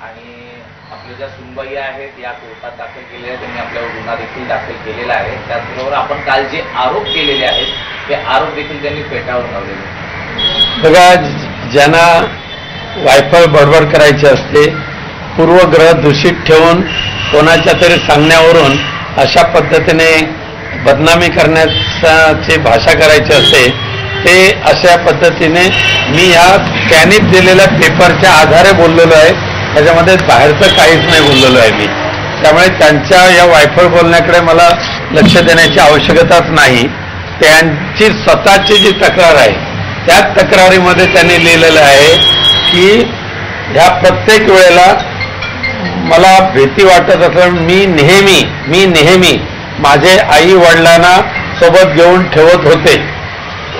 आणि आपल्या ज्या सुनबाई आहेत या कोर्टात दाखल केलेल्या आहेत, त्यांनी आपल्यावर गुन्हा देखील दाखल केलेला आहे। त्याचबरोबर आपण काल जे आरोप केलेले आहेत ते आरोप देखील त्यांनी फेटाळून लावलेले। बघा, ज्यांना वायफळ बडबड करायची असते, पूर्वग्रह दूषित ठेवून कोणाच्या तरी सांगण्यावरून अशा पद्धतीने बदनामी करण्याची भाषा करायची असते, ते अशा पद्धतीने मी ह्या त्यांनी दिलेल्या पेपरच्या आधारे बोललेलो आहे, त्याच्यामध्ये बाहेरचं काहीच नाही बोललेलो आहे मी। त्यामुळे त्यांच्या या वायफळ बोलण्याकडे मला लक्ष देण्याची आवश्यकताच नाही। त्यांची स्वतःची जी तक्रार आहे त्या तक्रारीमध्ये त्यांनी लिहिलेलं आहे की ह्या प्रत्येक वेळेला मला भीती वाटत असल्यामुळे मी नेहमी माझे आई वडिलांना सोबत घेऊन ठेवत होते।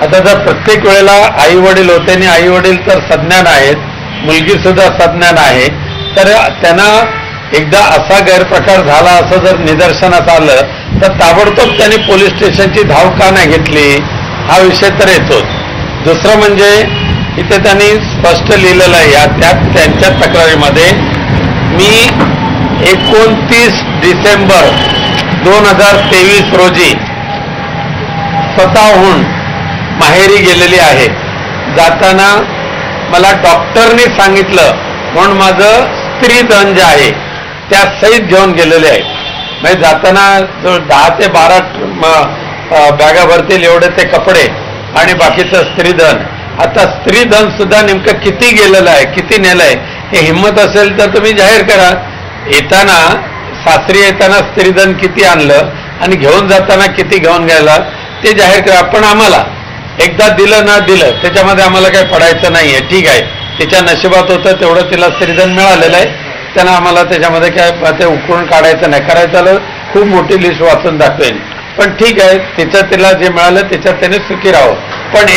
आता जर प्रत्येक वेळेला आई वडील होते आणि आई वडील तर सज्ञान आहेत, मुलगी सुद्धा सज्ञान आहे, तर त्यांना एकदा असा गैरप्रकार झाला असं जर निदर्शनास आलं तर ताबडतोब त्यांनी पोलीस स्टेशनची धाव का नाही घेतली, हा विषय तर येतोच। दुसरं म्हणजे इथे त्यांनी स्पष्ट लिहिलेलं आहे त्यात त्यांच्या तक्रारीमध्ये, मी 29 डिसेंबर 2023 रोजी स्वतःहून माहेरी गेलेली आहे। जाताना मला डॉक्टरनी सांगितलं म्हणून माझं स्त्रीधन जे आहे त्या सहित घेऊन गेलेले आहे। म्हणजे जाताना जो 10 ते 12 बॅगा भरतील एवढे ते कपडे आणि बाकीचं स्त्रीधन। आता स्त्रीधन सुद्धा नेमकं किती गेलेलं आहे, किती नेलं आहे, हे हिंमत असेल तर तुम्ही जाहीर करा। येताना सासरी येताना स्त्रीधन किती आणलं आणि घेऊन जाताना किती घेऊन गेला ते जाहीर करा। पण आम्हाला एकदा दिलं ना दिलं त्याच्यामध्ये आम्हाला काही पडायचं नाहीये, ठीक आहे, तिच्या नशिबात होतं तेवढं तिला स्त्रीधन मिळालेलं आहे, त्यांना आम्हाला त्याच्यामध्ये काय ते उकळून काढायचं नाही। करायचं आलं खूप मोठी लिस्ट वाचून दाखवेन, पण ठीक आहे, तिला जे मिळालं त्याच्यात त्याने सुखी राहावं। पण